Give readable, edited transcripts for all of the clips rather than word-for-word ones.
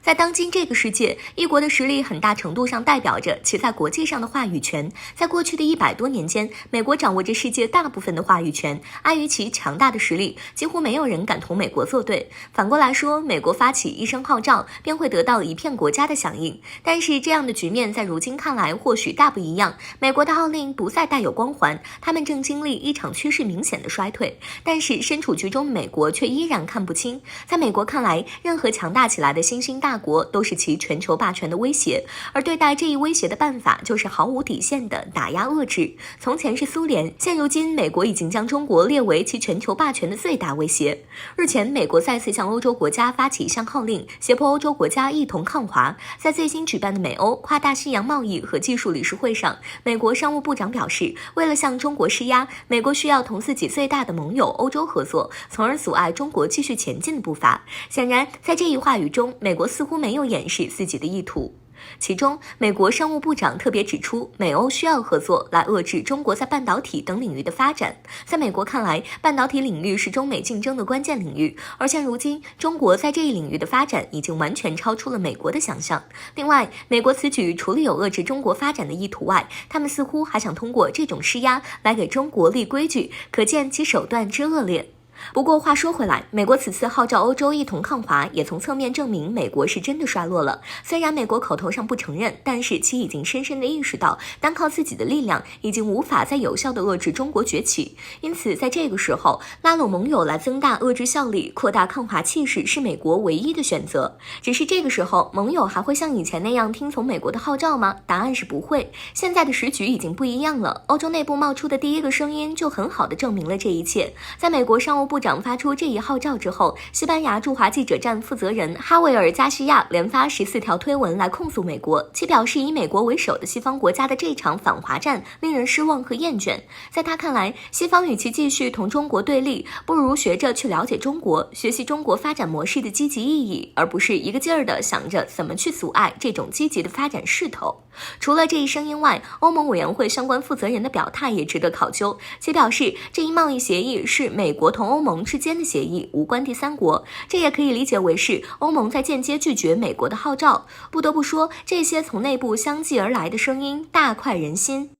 在当今这个世界，一国的实力很大程度上代表着其在国际上的话语权。在过去的100多年间，美国掌握着世界大部分的话语权，碍于其强大的实力，几乎没有人敢同美国作对。反过来说，美国发起一声号召，便会得到一片国家的响应。但是这样的局面在如今看来或许大不一样，美国的号令不再带有光环，他们正经历一场趋势明显的衰退。但是身处局中的美国却依然看不清，在美国看来，任何强大起来的新兴大国都是其全球霸权的威胁，而对待这一威胁的办法就是毫无底线的打压遏制。从前是苏联，现如今美国已经将中国列为其全球霸权的最大威胁。日前，美国再次向欧洲国家发起一项号令，胁迫欧洲国家一同抗华。在最新举办的美欧跨大西洋贸易和技术理事会上，美国商务部长表示，为了向中国施压，美国需要同自己最大的盟友欧洲合作，从而阻碍中国继续前进的步伐。显然，在这一话语中，美国似乎没有掩饰自己的意图。其中，美国商务部长特别指出，美欧需要合作来遏制中国在半导体等领域的发展。在美国看来，半导体领域是中美竞争的关键领域，而现如今，中国在这一领域的发展已经完全超出了美国的想象。另外，美国此举除了有遏制中国发展的意图外，他们似乎还想通过这种施压来给中国立规矩，可见其手段之恶劣。不过话说回来，美国此次号召欧洲一同抗华，也从侧面证明美国是真的衰落了。虽然美国口头上不承认，但是其已经深深地意识到，单靠自己的力量已经无法再有效地遏制中国崛起。因此，在这个时候，拉拢盟友来增大遏制效力，扩大抗华气势，是美国唯一的选择。只是这个时候，盟友还会像以前那样听从美国的号召吗？答案是不会。现在的时局已经不一样了。欧洲内部冒出的第一个声音就很好地证明了这一切。在美国商务部长发出这一号召之后，西班牙驻华记者站负责人哈维尔·加西亚连发14条推文来控诉美国，其表示以美国为首的西方国家的这场反华战令人失望和厌倦。在他看来，西方与其继续同中国对立，不如学着去了解中国，学习中国发展模式的积极意义，而不是一个劲儿的想着怎么去阻碍这种积极的发展势头。除了这一声音外，欧盟委员会相关负责人的表态也值得考究，其表示这一贸易协议是美国同欧盟之间的协议，无关第三国。这也可以理解为是欧盟在间接拒绝美国的号召。不得不说，这些从内部相继而来的声音大快人心。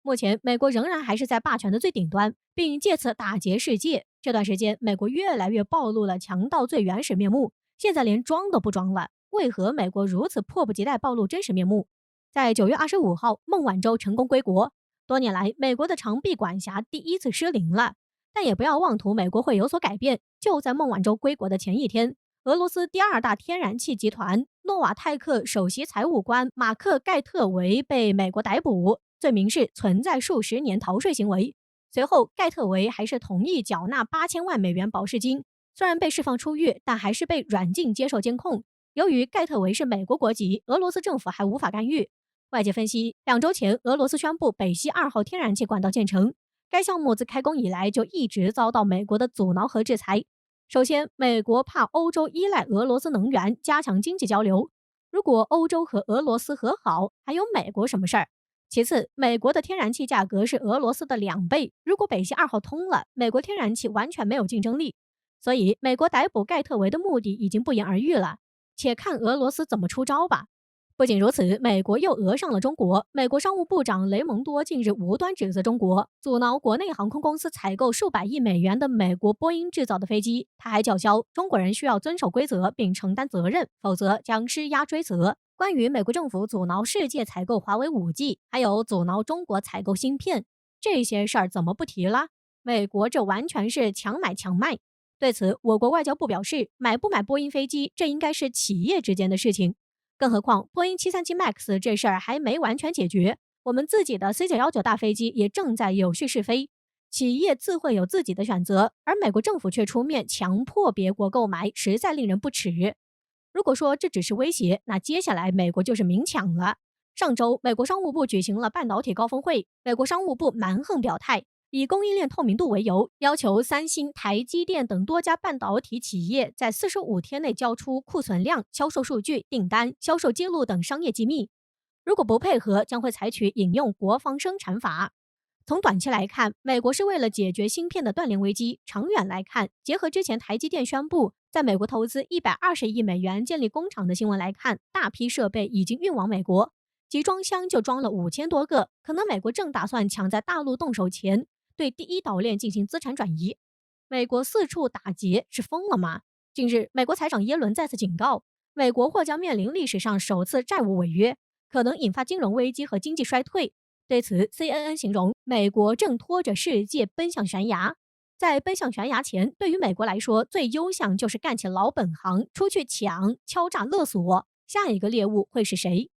目前，美国仍然还是在霸权的最顶端，并借此打劫世界。这段时间，美国越来越暴露了强盗最原始面目，现在连装都不装了。为何美国如此迫不及待暴露真实面目？在9月25号，孟晚舟成功归国。多年来，美国的长臂管辖第一次失灵了，但也不要妄图美国会有所改变。就在孟晚舟归国的前一天，俄罗斯第二大天然气集团诺瓦泰克首席财务官马克·盖特维被美国逮捕，罪名是存在数十年逃税行为。随后，盖特维还是同意缴纳8000万美元保释金，虽然被释放出狱，但还是被软禁接受监控。由于盖特维是美国国籍，俄罗斯政府还无法干预。外界分析，2周前，俄罗斯宣布北溪2号天然气管道建成，该项目自开工以来就一直遭到美国的阻挠和制裁。首先，美国怕欧洲依赖俄罗斯能源，加强经济交流。如果欧洲和俄罗斯和好，还有美国什么事儿？其次，美国的天然气价格是俄罗斯的2倍，如果北溪2号通了，美国天然气完全没有竞争力。所以，美国逮捕盖特维的目的已经不言而喻了，且看俄罗斯怎么出招吧。不仅如此，美国又讹上了中国。美国商务部长雷蒙多近日无端指责中国阻挠国内航空公司采购数百亿美元的美国波音制造的飞机。他还叫嚣，中国人需要遵守规则并承担责任，否则将施压追责。关于美国政府阻挠世界采购华为5G，还有阻挠中国采购芯片，这些事儿怎么不提了？美国这完全是强买强卖。对此，我国外交部表示，买不买波音飞机，这应该是企业之间的事情。更何况，波音737 MAX 这事儿还没完全解决，我们自己的 C919 大飞机也正在有序试飞。企业自会有自己的选择，而美国政府却出面强迫别国购买，实在令人不齿。如果说这只是威胁，那接下来美国就是明抢了。上周，美国商务部举行了半导体高峰会，美国商务部蛮横表态，以供应链透明度为由，要求三星、台积电等多家半导体企业在45天内交出库存量、销售数据、订单、销售记录等商业机密。如果不配合，将会采取引用国防生产法。从短期来看，美国是为了解决芯片的断链危机；长远来看，结合之前台积电宣布在美国投资120亿美元建立工厂的新闻来看，大批设备已经运往美国，集装箱就装了5000多个。可能美国正打算抢在大陆动手前，对第一岛链进行资产转移。美国四处打劫是疯了吗？近日，美国财长耶伦再次警告，美国或将面临历史上首次债务违约，可能引发金融危机和经济衰退。对此 CNN 形容美国正拖着世界奔向悬崖。在奔向悬崖前，对于美国来说，最优项就是干起老本行，出去抢、敲诈勒索。下一个猎物会是谁？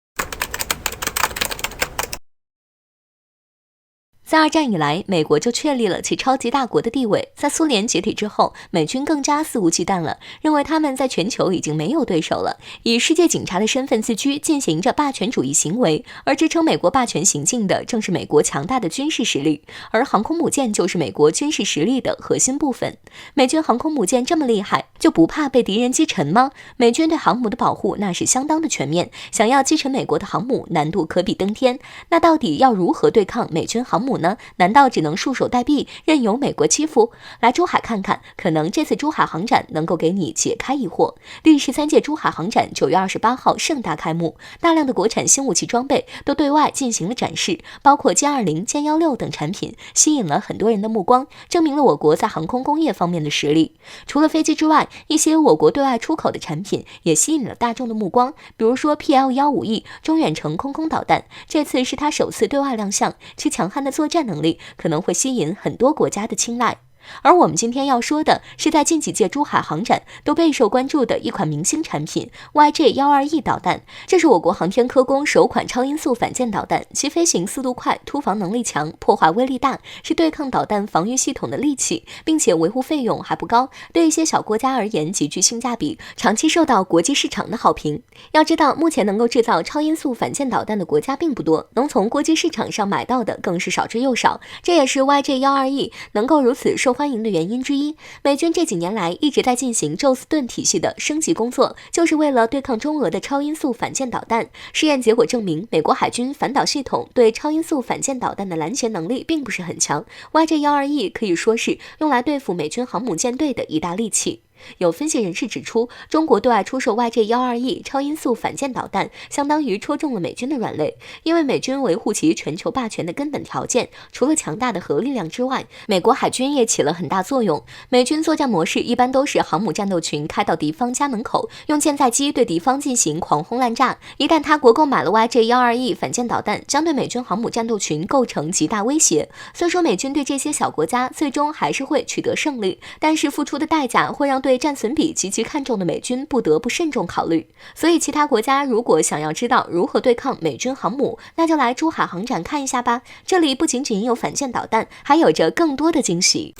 自二战以来，美国就确立了其超级大国的地位。在苏联解体之后，美军更加肆无忌惮了，认为他们在全球已经没有对手了，以世界警察的身份自居，进行着霸权主义行为。而支撑美国霸权行径的，正是美国强大的军事实力，而航空母舰就是美国军事实力的核心部分。美军航空母舰这么厉害，就不怕被敌人击沉吗？美军对航母的保护那是相当的全面，想要击沉美国的航母，难度可比登天。那到底要如何对抗美军航母呢？难道只能束手待毙，任由美国欺负？来珠海看看，可能这次珠海航展能够给你解开疑惑。第13届珠海航展9月28号盛大开幕，大量的国产新武器装备都对外进行了展示，包括歼20、歼16等产品，吸引了很多人的目光，证明了我国在航空工业方面的实力。除了飞机之外，一些我国对外出口的产品也吸引了大众的目光，比如说 PL-15E 中远程空导弹，这次是它首次对外亮相，其强悍的作战能力可能会吸引很多国家的青睐。而我们今天要说的是在近几届珠海航展都备受关注的一款明星产品 YJ-12E 导弹。这是我国航天科工首款超音速反舰导弹，其飞行速度快，突防能力强，破坏威力大，是对抗导弹防御系统的利器，并且维护费用还不高，对一些小国家而言极具性价比，长期受到国际市场的好评。要知道，目前能够制造超音速反舰导弹的国家并不多，能从国际市场上买到的更是少之又少，这也是 YJ-12E 能够如此受欢迎的原因之一。美军这几年来一直在进行宙斯盾体系的升级工作，就是为了对抗中俄的超音速反舰导弹。试验结果证明，美国海军反导系统对超音速反舰导弹的拦截能力并不是很强， YJ-12E 可以说是用来对付美军航母舰队的一大利器。有分析人士指出，中国对外出售 YJ-12E 超音速反舰导弹，相当于戳中了美军的软肋。因为美军维护其全球霸权的根本条件，除了强大的核力量之外，美国海军也起了很大作用。美军作战模式一般都是航母战斗群开到敌方家门口，用舰载机对敌方进行狂轰滥炸。一旦他国购买了 YJ-12E 反舰导弹，将对美军航母战斗群构成极大威胁。虽说美军对这些小国家最终还是会取得胜利，但是付出的代价会让对战损比极其看重的美军不得不慎重考虑。所以其他国家如果想要知道如何对抗美军航母，那就来珠海航展看一下吧，这里不仅仅有反舰导弹，还有着更多的惊喜。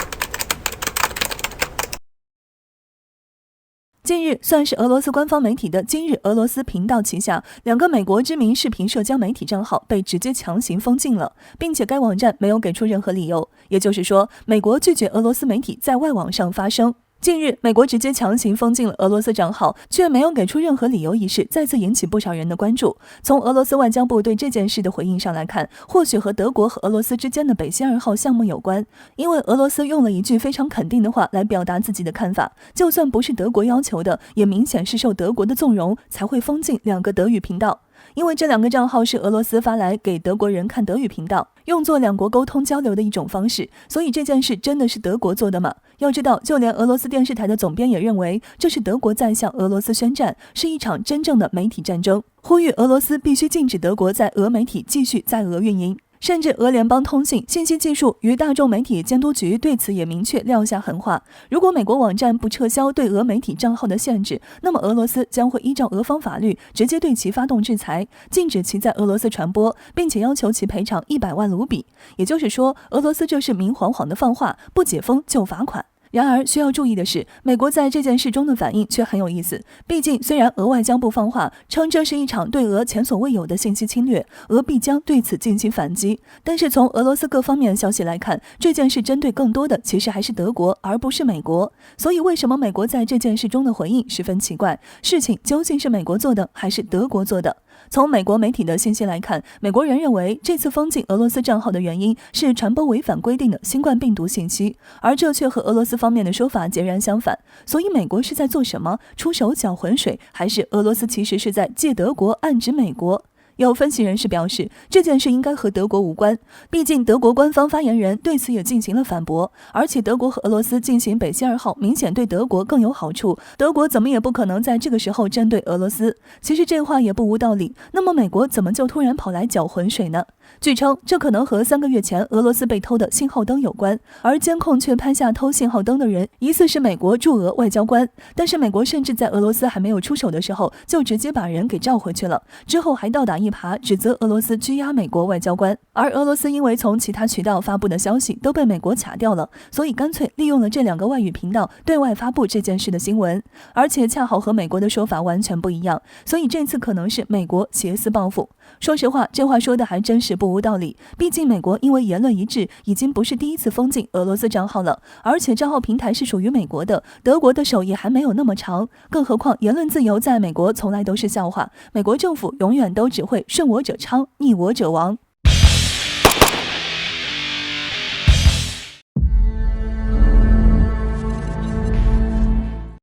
近日，算是俄罗斯官方媒体的今日俄罗斯频道旗下2个美国知名视频社交媒体账号被直接强行封禁了，并且该网站没有给出任何理由，也就是说，美国拒绝俄罗斯媒体在外网上发声。近日，美国直接强行封禁了俄罗斯账号，却没有给出任何理由一事，再次引起不少人的关注。从俄罗斯外交部对这件事的回应上来看，或许和德国和俄罗斯之间的北溪2号项目有关，因为俄罗斯用了一句非常肯定的话来表达自己的看法，就算不是德国要求的，也明显是受德国的纵容，才会封禁2个德语频道。因为这2个账号是俄罗斯发来给德国人看德语频道，用作2国沟通交流的一种方式，所以这件事真的是德国做的吗？要知道，就连俄罗斯电视台的总编也认为，这是德国在向俄罗斯宣战，是一场真正的媒体战争，呼吁俄罗斯必须禁止德国在俄媒体继续在俄运营。甚至俄联邦通信、信息技术与大众媒体监督局对此也明确撂下狠话，如果美国网站不撤销对俄媒体账号的限制，那么俄罗斯将会依照俄方法律直接对其发动制裁，禁止其在俄罗斯传播，并且要求其赔偿100万卢比。也就是说，俄罗斯这是明晃晃的放话，不解封就罚款。然而需要注意的是，美国在这件事中的反应却很有意思。毕竟虽然俄外交部放话称这是一场对俄前所未有的信息侵略，俄必将对此进行反击，但是从俄罗斯各方面的消息来看，这件事针对更多的其实还是德国，而不是美国。所以为什么美国在这件事中的回应十分奇怪？事情究竟是美国做的还是德国做的？从美国媒体的信息来看，美国人认为这次封禁俄罗斯账号的原因是传播违反规定的新冠病毒信息，而这却和俄罗斯方面的说法截然相反。所以美国是在做什么？出手搅浑水，还是俄罗斯其实是在借德国暗指美国？有分析人士表示，这件事应该和德国无关，毕竟德国官方发言人对此也进行了反驳，而且德国和俄罗斯进行北溪2号明显对德国更有好处，德国怎么也不可能在这个时候针对俄罗斯。其实这话也不无道理，那么美国怎么就突然跑来搅浑水呢？据称，这可能和3个月前俄罗斯被偷的信号灯有关，而监控却拍下偷信号灯的人疑似是美国驻俄外交官，但是美国甚至在俄罗斯还没有出手的时候就直接把人给召回去了，之后还倒打一耙指责俄罗斯拘押美国外交官，而俄罗斯因为从其他渠道发布的消息都被美国卡掉了，所以干脆利用了这2个外语频道对外发布这件事的新闻，而且恰好和美国的说法完全不一样，所以这次可能是美国挟私报复。说实话，这话说的还真是不无道理，毕竟美国因为言论一致，已经不是第一次封禁俄罗斯账号了，而且账号平台是属于美国的，德国的手也还没有那么长，更何况言论自由在美国从来都是笑话，美国政府永远都只会顺我者昌，逆我者亡。